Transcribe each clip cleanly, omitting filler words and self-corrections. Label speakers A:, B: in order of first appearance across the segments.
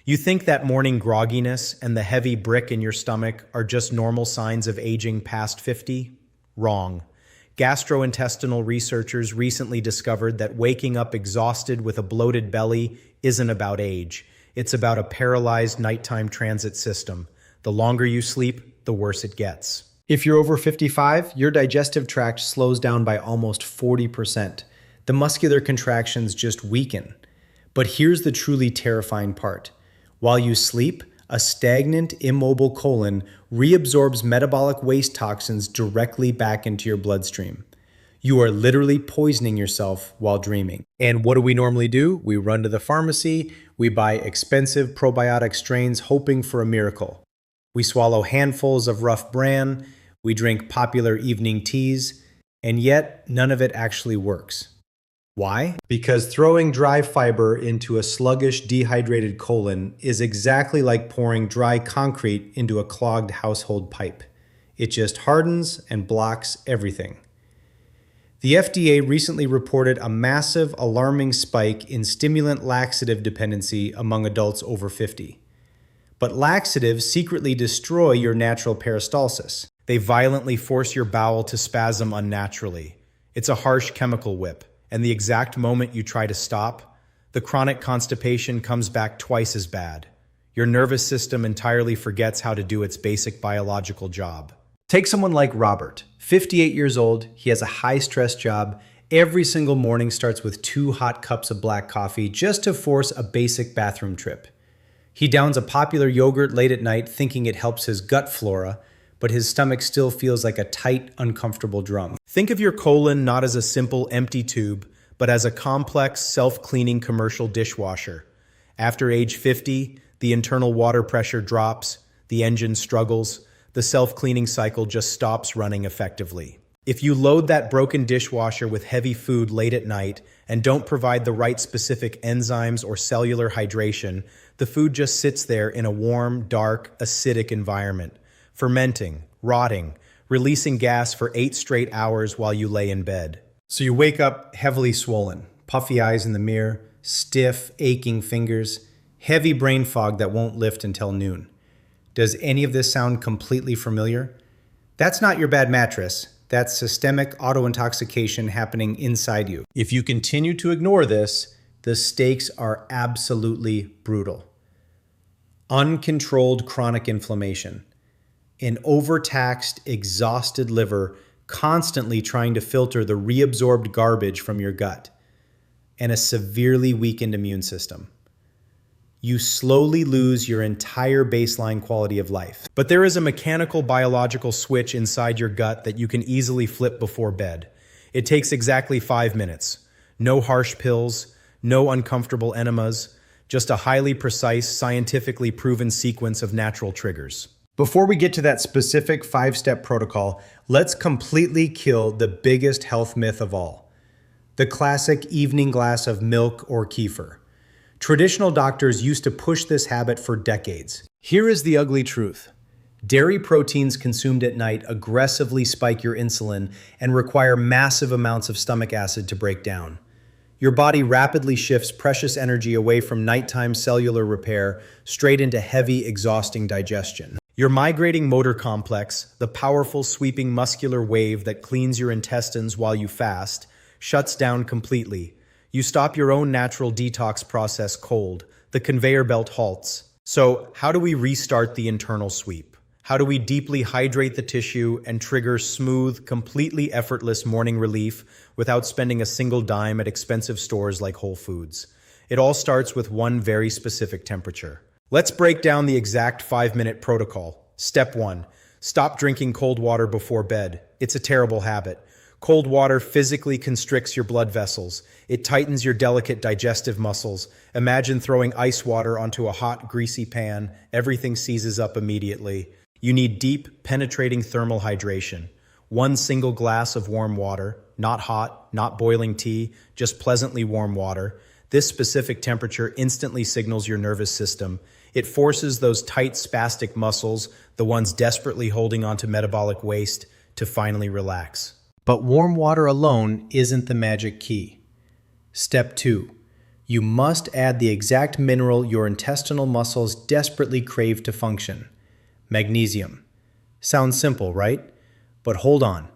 A: You think that morning grogginess and the heavy brick in your stomach are just normal signs of aging past 50? Wrong. Gastrointestinal researchers recently discovered that waking up exhausted with a bloated belly isn't about age. It's about a paralyzed nighttime transit system. The longer you sleep, the worse it gets.
B: If you're over 55, your digestive tract slows down by almost 40%. The muscular contractions just weaken. But here's the truly terrifying part. While you sleep, a stagnant, immobile colon reabsorbs metabolic waste toxins directly back into your bloodstream. You are literally poisoning yourself while dreaming. And what do we normally do? We run to the pharmacy, we buy expensive probiotic strains hoping for a miracle. We swallow handfuls of rough bran, we drink popular evening teas, and yet none of it actually works. Why? Because throwing dry fiber into a sluggish, dehydrated colon is exactly like pouring dry concrete into a clogged household pipe. It just hardens and blocks everything. The FDA recently reported a massive, alarming spike in stimulant laxative dependency among adults over 50. But laxatives secretly destroy your natural peristalsis.
A: They violently force your bowel to spasm unnaturally. It's a harsh chemical whip. And the exact moment you try to stop, the chronic constipation comes back twice as bad. Your nervous system entirely forgets how to do its basic biological job.
B: Take someone like Robert, 58 years old, he has a high-stress job. Every single morning starts with 2 hot cups of black coffee just to force a basic bathroom trip. He downs a popular yogurt late at night thinking it helps his gut flora, but his stomach still feels like a tight, uncomfortable drum.
A: Think of your colon not as a simple empty tube, but as a complex, self-cleaning commercial dishwasher. After age 50, the internal water pressure drops, the engine struggles, the self-cleaning cycle just stops running effectively. If you load that broken dishwasher with heavy food late at night and don't provide the right specific enzymes or cellular hydration, the food just sits there in a warm, dark, acidic environment, fermenting, rotting, releasing gas for 8 straight hours while you lay in bed.
B: So you wake up heavily swollen, puffy eyes in the mirror, stiff, aching fingers, heavy brain fog that won't lift until noon. Does any of this sound completely familiar? That's not your bad mattress. That's systemic autointoxication happening inside you. If you continue to ignore this, the stakes are absolutely brutal. Uncontrolled chronic inflammation. An overtaxed, exhausted liver constantly trying to filter the reabsorbed garbage from your gut, and a severely weakened immune system. You slowly lose your entire baseline quality of life.
A: But there is a mechanical biological switch inside your gut that you can easily flip before bed. It takes exactly 5 minutes. No harsh pills, no uncomfortable enemas, just a highly precise, scientifically proven sequence of natural triggers.
B: Before we get to that specific 5-step protocol, let's completely kill the biggest health myth of all. The classic evening glass of milk or kefir. Traditional doctors used to push this habit for decades. Here is the ugly truth. Dairy proteins consumed at night aggressively spike your insulin and require massive amounts of stomach acid to break down. Your body rapidly shifts precious energy away from nighttime cellular repair straight into heavy, exhausting digestion.
A: Your migrating motor complex, the powerful sweeping muscular wave that cleans your intestines while you fast, shuts down completely. You stop your own natural detox process cold. The conveyor belt halts. So, how do we restart the internal sweep? How do we deeply hydrate the tissue and trigger smooth, completely effortless morning relief without spending a single dime at expensive stores like Whole Foods? It all starts with one very specific temperature. Let's break down the exact 5-minute protocol. Step 1. Stop drinking cold water before bed. It's a terrible habit. Cold water physically constricts your blood vessels. It tightens your delicate digestive muscles. Imagine throwing ice water onto a hot, greasy pan. Everything seizes up immediately. You need deep, penetrating thermal hydration. 1 single glass of warm water, not hot, not boiling tea, just pleasantly warm water. This specific temperature instantly signals your nervous system. It forces those tight, spastic muscles, the ones desperately holding onto metabolic waste, to finally relax.
B: But warm water alone isn't the magic key. Step 2. You must add the exact mineral your intestinal muscles desperately crave to function: magnesium. Sounds simple, right? But hold on.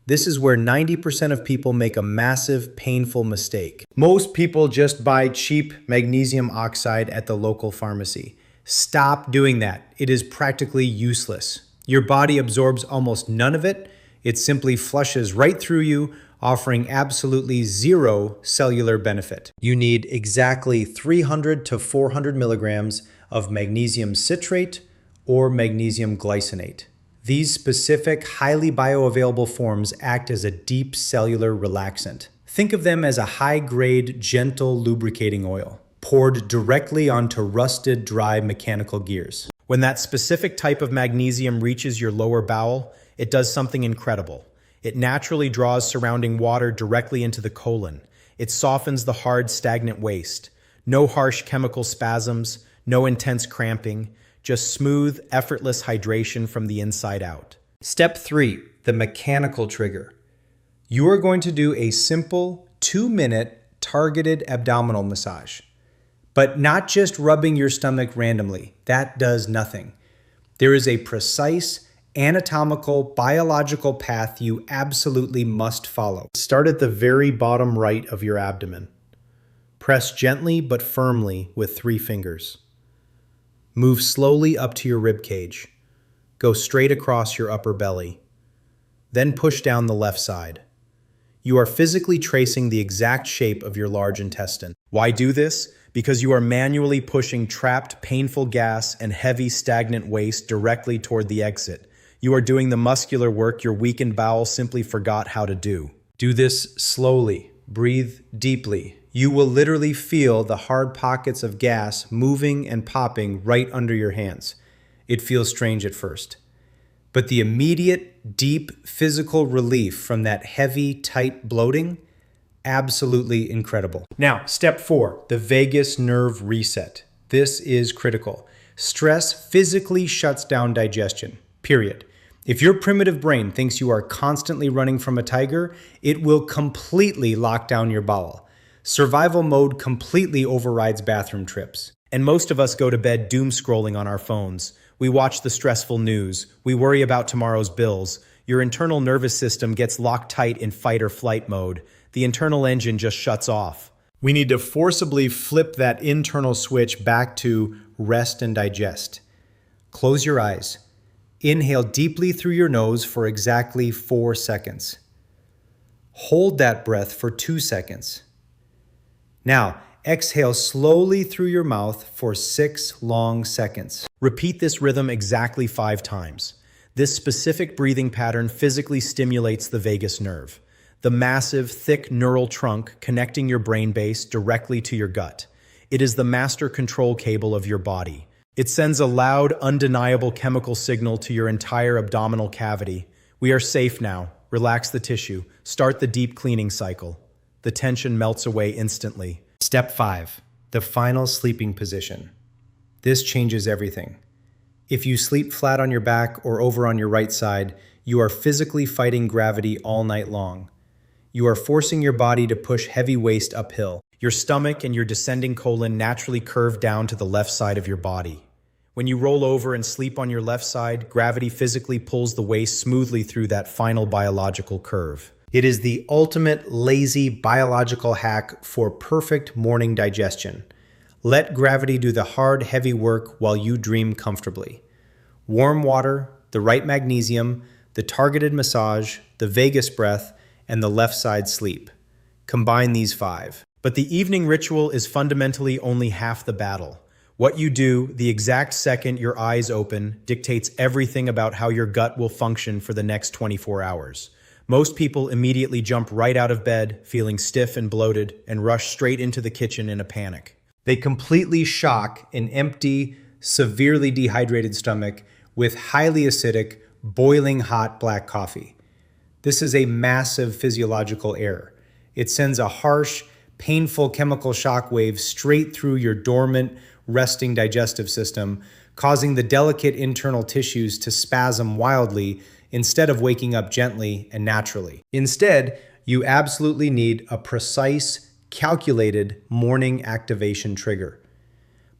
B: This is where 90% of people make a massive, painful mistake. Most people just buy cheap magnesium oxide at the local pharmacy. Stop doing that. It is practically useless. Your body absorbs almost none of it. It simply flushes right through you, offering absolutely zero cellular benefit. You need exactly 300 to 400 milligrams of magnesium citrate or magnesium glycinate. These specific, highly bioavailable forms act as a deep cellular relaxant. Think of them as a high-grade, gentle lubricating oil, poured directly onto rusted, dry mechanical gears.
A: When that specific type of magnesium reaches your lower bowel, it does something incredible. It naturally draws surrounding water directly into the colon. It softens the hard, stagnant waste. No harsh chemical spasms, no intense cramping, just smooth, effortless hydration from the inside out.
B: Step 3, the mechanical trigger. You are going to do a simple 2-minute targeted abdominal massage. But not just rubbing your stomach randomly. That does nothing. There is a precise, anatomical, biological path you absolutely must follow. Start at the very bottom right of your abdomen. Press gently but firmly with 3 fingers. Move slowly up to your rib cage. Go straight across your upper belly. Then push down the left side. You are physically tracing the exact shape of your large intestine. Why do this? Because you are manually pushing trapped, painful gas and heavy, stagnant waste directly toward the exit. You are doing the muscular work your weakened bowel simply forgot how to do. Do this slowly. Breathe deeply. You will literally feel the hard pockets of gas moving and popping right under your hands. It feels strange at first. But the immediate, deep physical relief from that heavy, tight bloating, absolutely incredible. Now, step 4, the vagus nerve reset. This is critical. Stress physically shuts down digestion, period. If your primitive brain thinks you are constantly running from a tiger, it will completely lock down your bowel. Survival mode completely overrides bathroom trips.
A: And most of us go to bed doom scrolling on our phones. We watch the stressful news. We worry about tomorrow's bills. Your internal nervous system gets locked tight in fight or flight mode. The internal engine just shuts off.
B: We need to forcibly flip that internal switch back to rest and digest. Close your eyes. Inhale deeply through your nose for exactly 4 seconds. Hold that breath for 2 seconds. Now, exhale slowly through your mouth for 6 long seconds.
A: Repeat this rhythm exactly 5 times. This specific breathing pattern physically stimulates the vagus nerve, the massive, thick neural trunk connecting your brain base directly to your gut. It is the master control cable of your body. It sends a loud, undeniable chemical signal to your entire abdominal cavity. We are safe now. Relax the tissue. Start the deep cleaning cycle. The tension melts away instantly.
B: Step 5, the final sleeping position. This changes everything. If you sleep flat on your back or over on your right side, you are physically fighting gravity all night long. You are forcing your body to push heavy waste uphill.
A: Your stomach and your descending colon naturally curve down to the left side of your body. When you roll over and sleep on your left side, gravity physically pulls the waste smoothly through that final biological curve.
B: It is the ultimate lazy biological hack for perfect morning digestion. Let gravity do the hard, heavy work while you dream comfortably. Warm water, the right magnesium, the targeted massage, the vagus breath, and the left side sleep. Combine these 5.
A: But the evening ritual is fundamentally only half the battle. What you do, the exact second your eyes open, dictates everything about how your gut will function for the next 24 hours. Most people immediately jump right out of bed, feeling stiff and bloated, and rush straight into the kitchen in a panic.
B: They completely shock an empty, severely dehydrated stomach with highly acidic, boiling hot black coffee. This is a massive physiological error. It sends a harsh, painful chemical shock wave straight through your dormant, resting digestive system, causing the delicate internal tissues to spasm wildly instead of waking up gently and naturally. Instead, you absolutely need a precise, calculated morning activation trigger.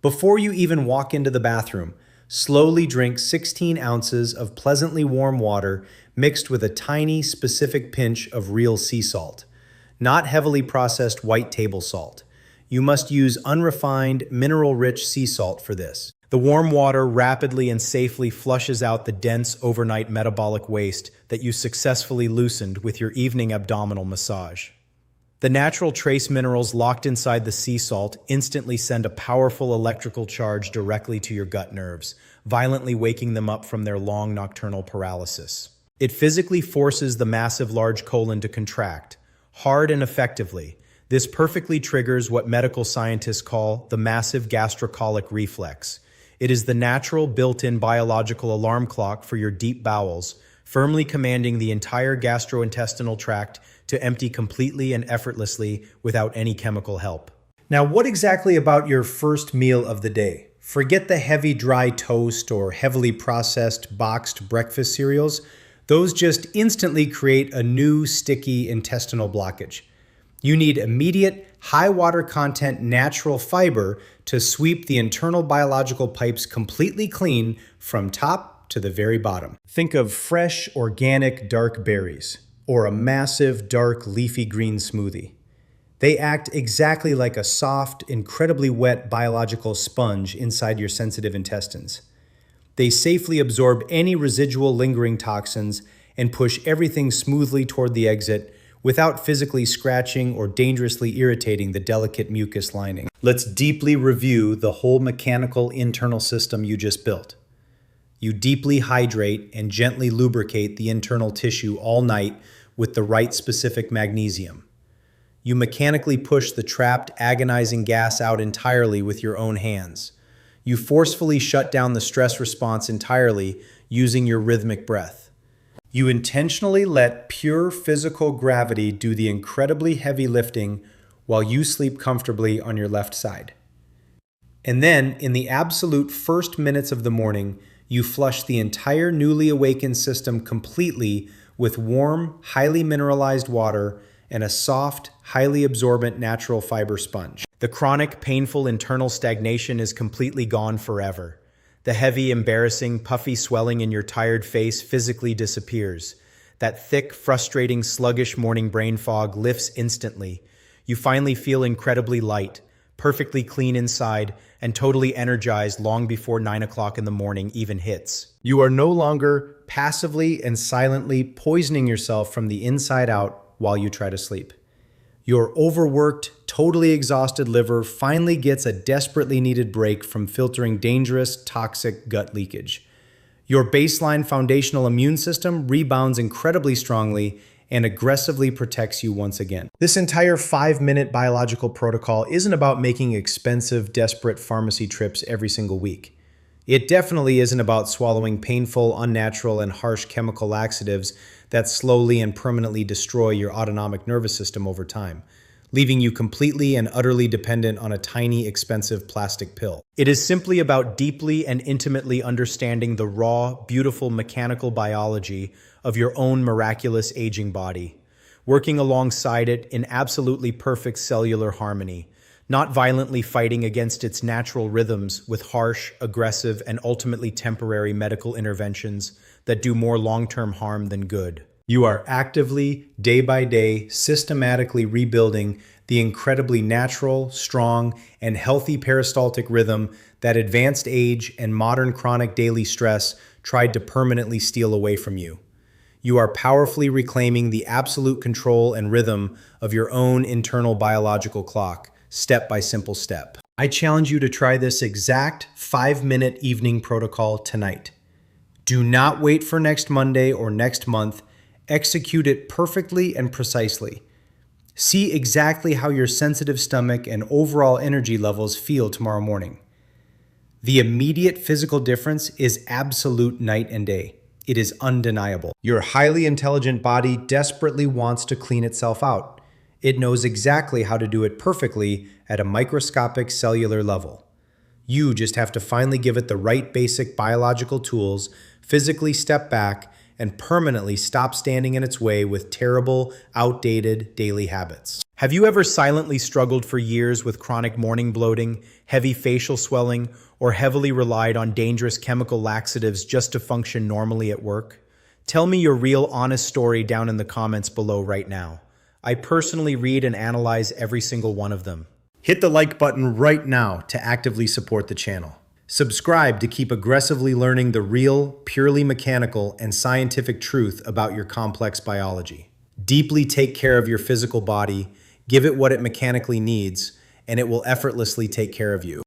B: Before you even walk into the bathroom, slowly drink 16 ounces of pleasantly warm water mixed with a tiny, specific pinch of real sea salt, not heavily processed white table salt. You must use unrefined, mineral-rich sea salt for this. The warm water rapidly and safely flushes out the dense overnight metabolic waste that you successfully loosened with your evening abdominal massage. The natural trace minerals locked inside the sea salt instantly send a powerful electrical charge directly to your gut nerves, violently waking them up from their long nocturnal paralysis. It physically forces the massive large colon to contract, hard and effectively. This perfectly triggers what medical scientists call the massive gastrocolic reflex. It is the natural built-in biological alarm clock for your deep bowels, firmly commanding the entire gastrointestinal tract to empty completely and effortlessly without any chemical help. Now, what exactly about your first meal of the day? Forget the heavy dry toast or heavily processed boxed breakfast cereals. Those just instantly create a new sticky intestinal blockage. You need immediate, high water content natural fiber to sweep the internal biological pipes completely clean from top to the very bottom. Think of fresh, organic, dark berries, or a massive, dark, leafy green smoothie. They act exactly like a soft, incredibly wet biological sponge inside your sensitive intestines. They safely absorb any residual lingering toxins and push everything smoothly toward the exit without physically scratching or dangerously irritating the delicate mucus lining. Let's deeply review the whole mechanical internal system you just built. You deeply hydrate and gently lubricate the internal tissue all night with the right specific magnesium. You mechanically push the trapped, agonizing gas out entirely with your own hands. You forcefully shut down the stress response entirely using your rhythmic breath. You intentionally let pure physical gravity do the incredibly heavy lifting while you sleep comfortably on your left side. And then, in the absolute first minutes of the morning, you flush the entire newly awakened system completely with warm, highly mineralized water and a soft, highly absorbent natural fiber sponge.
A: The chronic, painful internal stagnation is completely gone forever. The heavy, embarrassing, puffy swelling in your tired face physically disappears. That thick, frustrating, sluggish morning brain fog lifts instantly. You finally feel incredibly light, perfectly clean inside, and totally energized long before 9 o'clock in the morning even hits.
B: You are no longer passively and silently poisoning yourself from the inside out while you try to sleep. Your overworked, totally exhausted liver finally gets a desperately needed break from filtering dangerous, toxic gut leakage. Your baseline foundational immune system rebounds incredibly strongly and aggressively protects you once again. This entire 5-minute biological protocol isn't about making expensive, desperate pharmacy trips every single week. It definitely isn't about swallowing painful, unnatural, and harsh chemical laxatives that slowly and permanently destroy your autonomic nervous system over time, leaving you completely and utterly dependent on a tiny, expensive plastic pill.
A: It is simply about deeply and intimately understanding the raw, beautiful mechanical biology of your own miraculous aging body, working alongside it in absolutely perfect cellular harmony, not violently fighting against its natural rhythms with harsh, aggressive, and ultimately temporary medical interventions that do more long-term harm than good.
B: You are actively, day by day, systematically rebuilding the incredibly natural, strong, and healthy peristaltic rhythm that advanced age and modern chronic daily stress tried to permanently steal away from you. You are powerfully reclaiming the absolute control and rhythm of your own internal biological clock, step by simple step. I challenge you to try this exact 5-minute evening protocol tonight. Do not wait for next Monday or next month. Execute it perfectly and precisely. See exactly how your sensitive stomach and overall energy levels feel tomorrow morning. The immediate physical difference is absolute night and day. It is undeniable. Your highly intelligent body desperately wants to clean itself out. It knows exactly how to do it perfectly at a microscopic cellular level. You just have to finally give it the right basic biological tools, physically step back, and permanently stop standing in its way with terrible, outdated daily habits.
A: Have you ever silently struggled for years with chronic morning bloating, heavy facial swelling, or heavily relied on dangerous chemical laxatives just to function normally at work? Tell me your real, honest story down in the comments below right now. I personally read and analyze every single one of them.
B: Hit the like button right now to actively support the channel. Subscribe to keep aggressively learning the real, purely mechanical, and scientific truth about your complex biology. Deeply take care of your physical body, give it what it mechanically needs, and it will effortlessly take care of you.